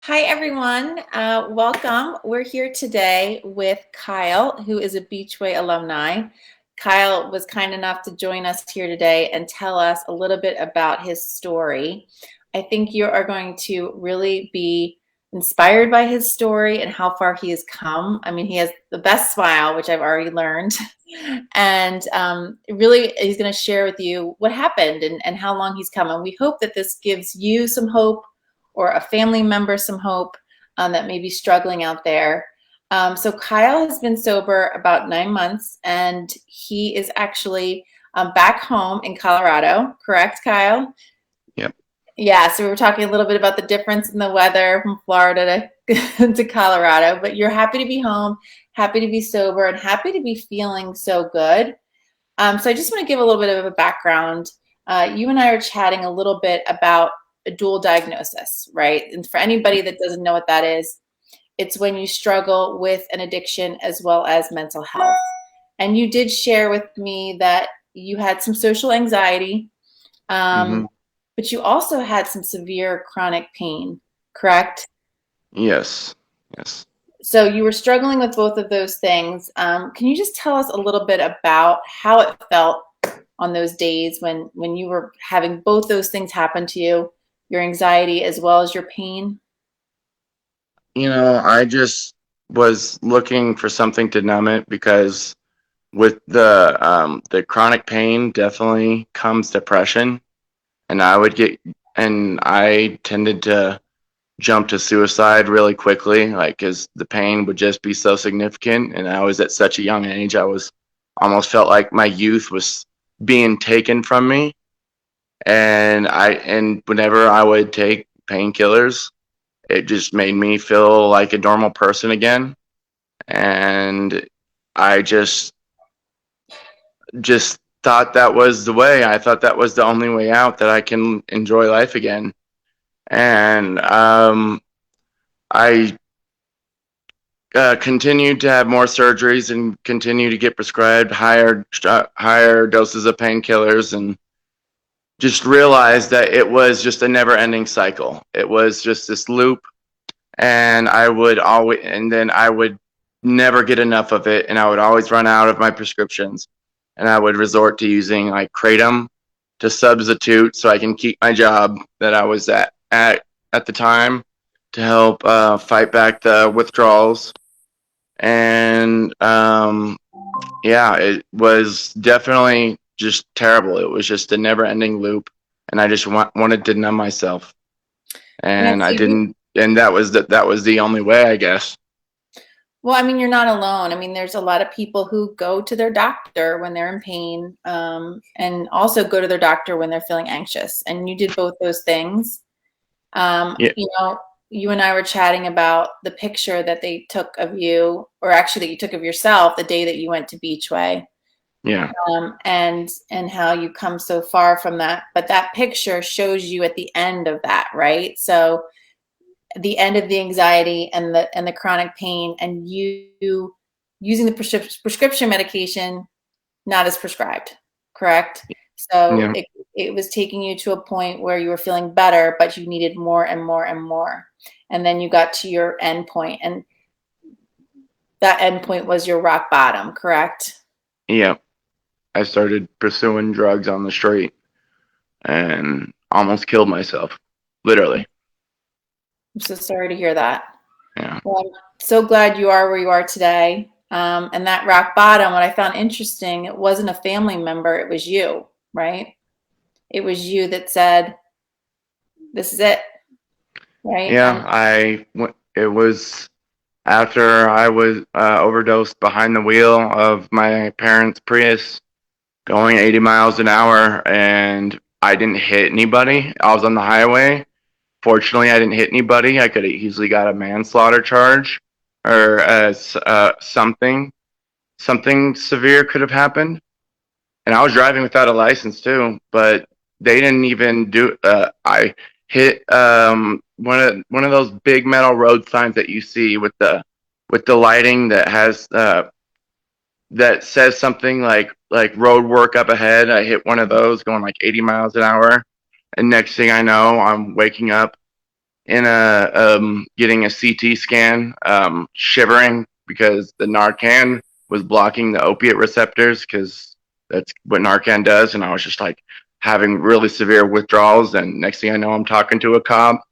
Hi, everyone. Welcome. We're here today with Kyle, who is a Beachway alumni. Kyle was kind enough to join us here today and tell us a little bit about his story. I think you are going to really be inspired by his story and how far he has come. I mean, he has the best smile, which I've already learned. And really, he's going to share with you what happened and how long he's come. And we hope that this gives you some hope or a family member some hope that may be struggling out there. So Kyle has been sober about 9 months, and he is actually back home in Colorado. Correct, Kyle? Yep. Yeah. So we were talking a little bit about the difference in the weather from Florida to to Colorado. But you're happy to be home, happy to be sober, and happy to be feeling so good. So I just want to give a little bit of a background. You and I are chatting a little bit about a dual diagnosis, right? And for anybody that doesn't know what that is, it's when you struggle with an addiction as well as mental health. And you did share with me that you had some social anxiety, hmm um, but you also had some severe chronic pain, correct? Yes. Yes. So you were struggling with both of those things. Can you just tell us a little bit about how it felt on those days when you were having both those things happen to you, your anxiety as well as your pain? I just was looking for something to numb it because with the chronic pain definitely comes depression, and I tended to jump to suicide really quickly, like because the pain would just be so significant, and I was at such a young age. I was almost felt like my youth was being taken from me, and whenever I would take painkillers, it just made me feel like a normal person again. And I just thought that was the way. I thought that was the only way out, that I can enjoy life again. And I continued to have more surgeries and continue to get prescribed higher doses of painkillers, and just realized that it was just a never ending cycle. It was just this loop, and then I would never get enough of it, and I would always run out of my prescriptions, and I would resort to using like kratom to substitute so I can keep my job that I was at the time, to help fight back the withdrawals. And yeah, it was definitely just terrible. It was just a never ending loop, and I just wanted to numb myself, Yeah, and I so you, didn't. And that was the only way, I guess. well, I mean, you're not alone. I mean, there's a lot of people who go to their doctor when they're in pain, and also go to their doctor when they're feeling anxious. And you did both those things. Yeah, You know, you and I were chatting about the picture that they took of you, or actually that you took of yourself the day that you went to Beachway, yeah, and how you come so far from that. But that picture shows you at the end of that, right? So the end of the anxiety and the chronic pain, and you using the prescription medication not as prescribed, correct? So yeah. it was taking you to a point where you were feeling better, but you needed more and more and more. And then you got to your end point, and that end point was your rock bottom, correct? Yeah, I started pursuing drugs on the street and almost killed myself, literally. I'm so sorry to hear that. Yeah, Well, I'm so glad you are where you are today. And that rock bottom, what I found interesting, it wasn't a family member, it was you, right? It was you that said, this is it, right? yeah. It was after I was overdosed behind the wheel of my parents' Prius, going 80 miles an hour, and I didn't hit anybody. I was on the highway. Fortunately, I didn't hit anybody. I could have easily got a manslaughter charge, or something severe could have happened. And I was driving without a license too, but they didn't even do. I hit one of those big metal road signs that you see with the lighting that has that says something like road work up ahead. I hit one of those going like 80 miles an hour, and next thing I know, I'm waking up in a getting a CT scan, shivering because the Narcan was blocking the opiate receptors because that's what Narcan does, and I was just like having really severe withdrawals. And next thing I know, I'm talking to a cop,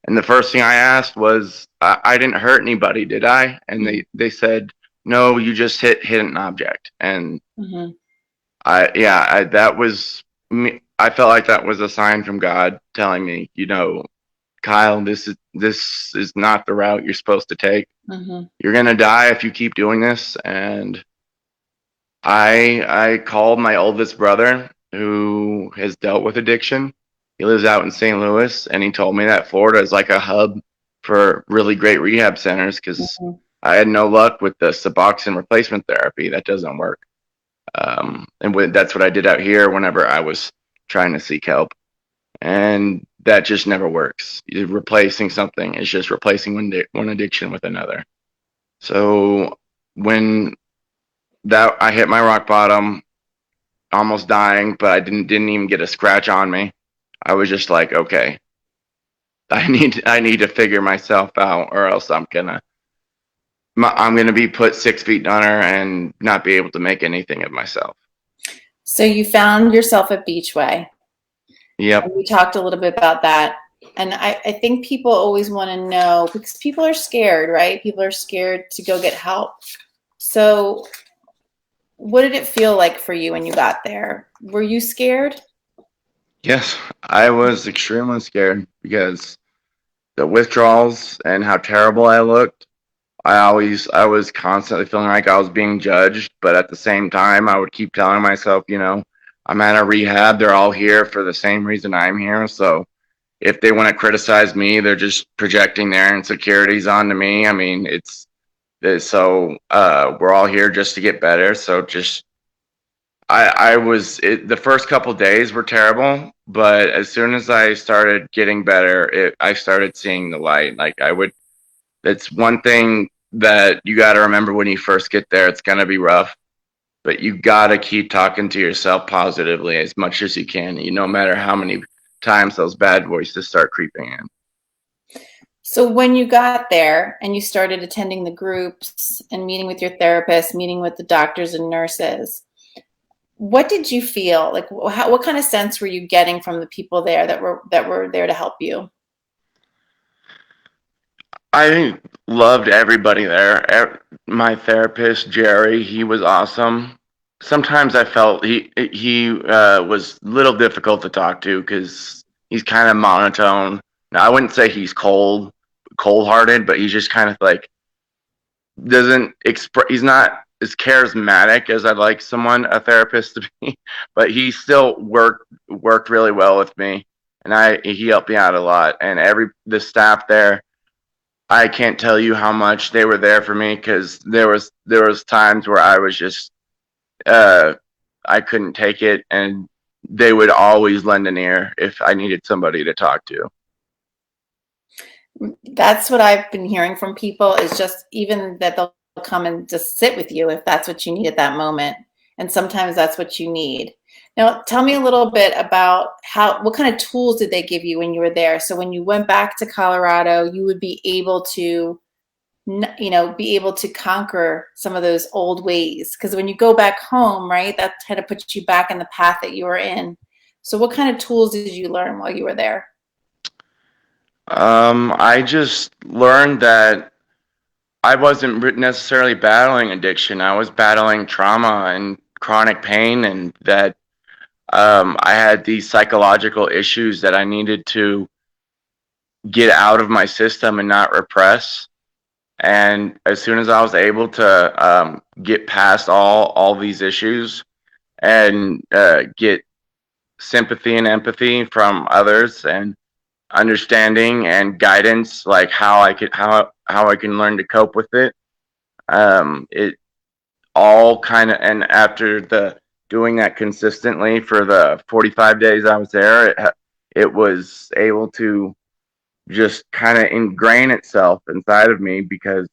and the first thing I asked was, I didn't hurt anybody, did I? And they said, no, you just hit an object. And Mm-hmm. that was me. I felt like that was a sign from God telling me, Kyle, this is not the route you're supposed to take. Mm-hmm. You're gonna die if you keep doing this. And I called my oldest brother who has dealt with addiction. He lives out in St. Louis, and he told me that Florida is like a hub for really great rehab centers because Mm-hmm. I had no luck with the Suboxone replacement therapy. That doesn't work. That's what I did out here whenever I was trying to seek help. And that just never works. Replacing something is just replacing one addiction with another. So when that I hit my rock bottom, almost dying, but I didn't even get a scratch on me. I was just like, okay, I need to figure myself out, or else I'm gonna be put 6 feet under and not be able to make anything of myself. So you found yourself at Beachway. Yep. And we talked a little bit about that. And I think people always want to know because people are scared, right? People are scared to go get help. So what did it feel like for you when you got there? Were you scared? Yes, I was extremely scared because the withdrawals and how terrible I looked. I was constantly feeling like I was being judged, but at the same time, I would keep telling myself, I'm at a rehab. They're all here for the same reason I'm here. So if they want to criticize me, they're just projecting their insecurities onto me. I mean, we're all here just to get better. So just the first couple days were terrible, but as soon as I started getting better, I started seeing the light. It's one thing that you got to remember when you first get there. It's going to be rough, but you got to keep talking to yourself positively as much as you can, no matter how many times those bad voices start creeping in. So when you got there and you started attending the groups and meeting with your therapist, meeting with the doctors and nurses, what did you feel? Like what kind of sense were you getting from the people there that were there to help you? I loved everybody there. My therapist, Jerry, he was awesome. Sometimes I felt he was a little difficult to talk to because he's kind of monotone. Now, I wouldn't say he's cold-hearted, but he's just kind of like doesn't express. He's not as charismatic as I'd like a therapist to be, but he still worked really well with me, and he helped me out a lot. And the staff there, I can't tell you how much they were there for me because there was times where I was just uh, I couldn't take it, and they would always lend an ear if I needed somebody to talk to. That's what I've been hearing from people is just even that they'll come and just sit with you if that's what you need at that moment. And sometimes that's what you need. Now, tell me a little bit about what kind of tools did they give you when you were there? So when you went back to Colorado, you would be able to, be able to conquer some of those old ways. Because when you go back home, right, that kind of puts you back in the path that you were in. So what kind of tools did you learn while you were there? I just learned that I wasn't necessarily battling addiction. I was battling trauma and chronic pain, and that I had these psychological issues that I needed to get out of my system and not repress. And as soon as I was able to get past all these issues and get sympathy and empathy from others and understanding and guidance, like how I can learn to cope with it. It all kind of, and after the doing that consistently for the 45 days I was there, it was able to just kind of ingrain itself inside of me because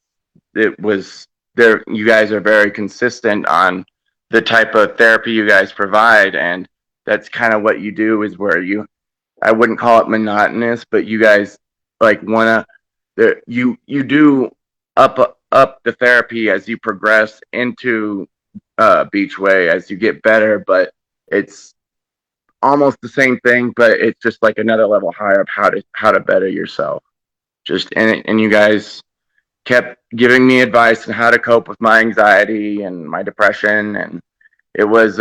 it was there. You guys are very consistent on the type of therapy you guys provide, and that's kind of what you do is where I wouldn't call it monotonous, but you guys like wanna you do up the therapy as you progress into Beachway as you get better, but it's almost the same thing, but it's just like another level higher of how to better yourself. Just and you guys kept giving me advice on how to cope with my anxiety and my depression, and it was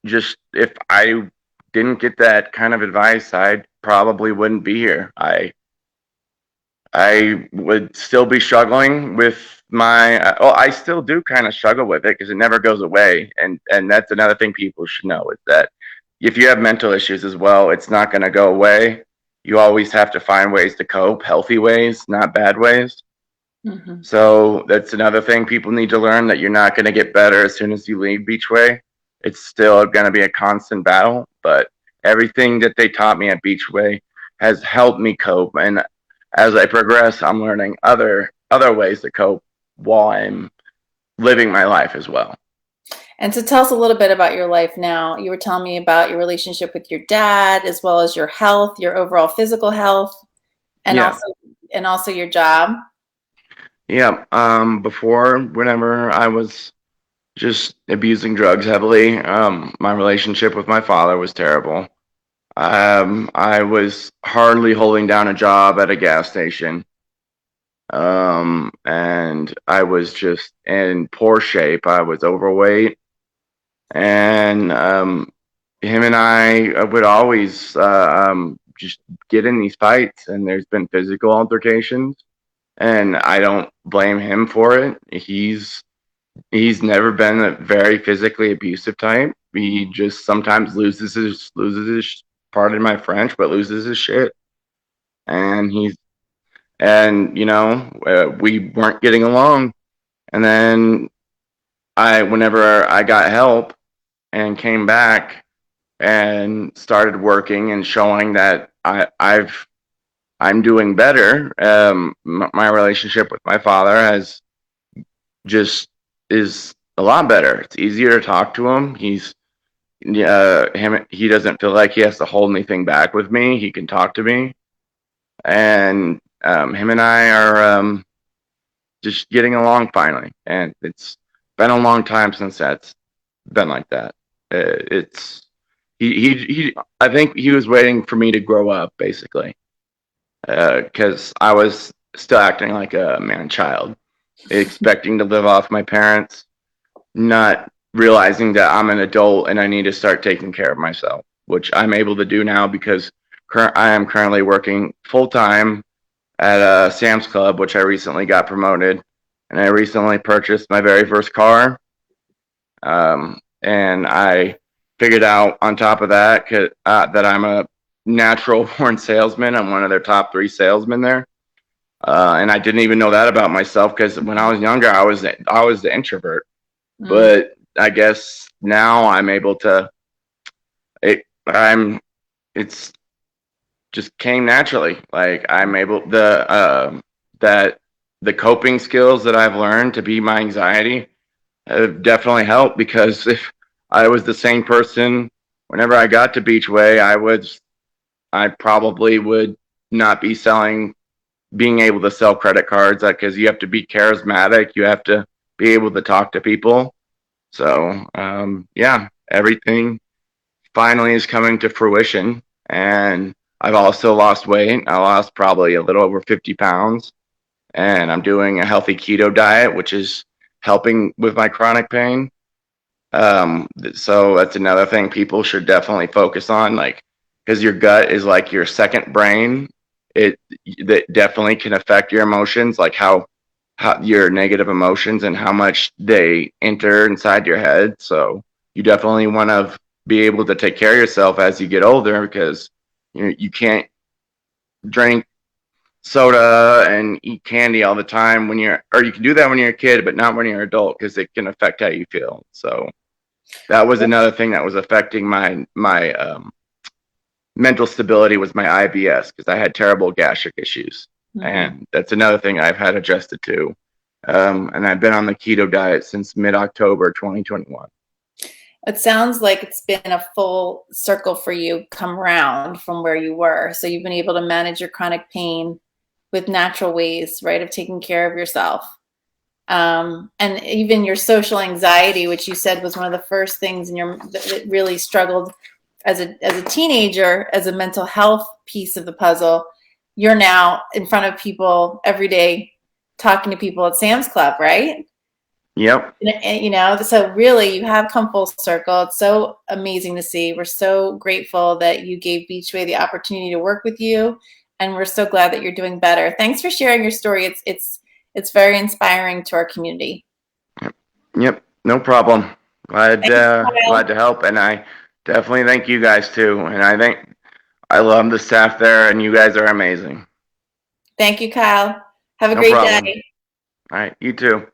just if I didn't get that kind of advice, I probably wouldn't be here. I would still be struggling with my well, I still do kind of struggle with it because it never goes away, and that's another thing people should know is that if you have mental issues as well, it's not going to go away. You always have to find ways to cope, healthy ways, not bad ways. Hmm. So that's another thing people need to learn, that you're not going to get better as soon as you leave Beachway. It's still going to be a constant battle, but everything that they taught me at Beachway has helped me cope. And as I progress, I'm learning other ways to cope while I'm living my life as well. And so tell us a little bit about your life now. You were telling me about your relationship with your dad, as well as your health, your overall physical health, and Yeah. also your job. Yeah. Before, whenever I was just abusing drugs heavily, my relationship with my father was terrible. I was hardly holding down a job at a gas station. And I was just in poor shape. I was overweight, and him and I would always just get in these fights, and there's been physical altercations, and I don't blame him for it. He's never been a very physically abusive type. He just sometimes loses his pardon my French, but loses his shit, and we weren't getting along. And then whenever I got help and came back and started working and showing that I'm doing better, my relationship with my father has just is a lot better. It's easier to talk to him. He doesn't feel like he has to hold anything back with me. He can talk to me, and him and I are just getting along finally. And it's been a long time since that's been like that. It's he. I think he was waiting for me to grow up, basically, because I was still acting like a man child, expecting to live off my parents, not realizing that I'm an adult and I need to start taking care of myself, which I'm able to do now because I am currently working full time at Sam's Club, which I recently got promoted, and I recently purchased my very first car. And I figured out on top of that that I'm a natural born salesman. I'm one of their top 3 salesmen there. And I didn't even know that about myself because when I was younger, I was the introvert. Mm. But I guess now I'm able to. It's just came naturally. Like I'm able that the coping skills that I've learned to beat my anxiety have definitely helped, because if I was the same person whenever I got to Beachway, I probably would not be being able to sell credit cards, because you have to be charismatic, you have to be able to talk to people. So yeah, everything finally is coming to fruition, and I've also lost weight. I lost probably a little over 50 pounds, and I'm doing a healthy keto diet, which is helping with my chronic pain. So that's another thing people should definitely focus on, like, because your gut is like your second brain. It that definitely can affect your emotions, like how your negative emotions and how much they enter inside your head. So you definitely want to be able to take care of yourself as you get older, because you can't drink soda and eat candy all the time or you can do that when you're a kid, but not when you're an adult, because it can affect how you feel. So that was another thing that was affecting my mental stability, was my IBS, because I had terrible gastric issues, Mhm. and that's another thing I've had adjusted to. And I've been on the keto diet since mid-October 2021. It sounds like it's been a full circle for you come round from where you were. So you've been able to manage your chronic pain with natural ways, right, of taking care of yourself. And even your social anxiety, which you said was one of the first things in your that really struggled as a teenager, as a mental health piece of the puzzle. You're now in front of people every day, talking to people at Sam's Club, right? Yep. You know, so really you have come full circle. It's so amazing to see. We're so grateful that you gave Beachway the opportunity to work with you, and we're so glad that you're doing better. Thanks for sharing your story. It's very inspiring to our community. Yep. No problem. Glad Thanks, glad Kyle. to help, and I definitely thank you guys too. And I think I love the staff there, and you guys are amazing. Thank you, Kyle. Have a No great problem. day. All right. You too.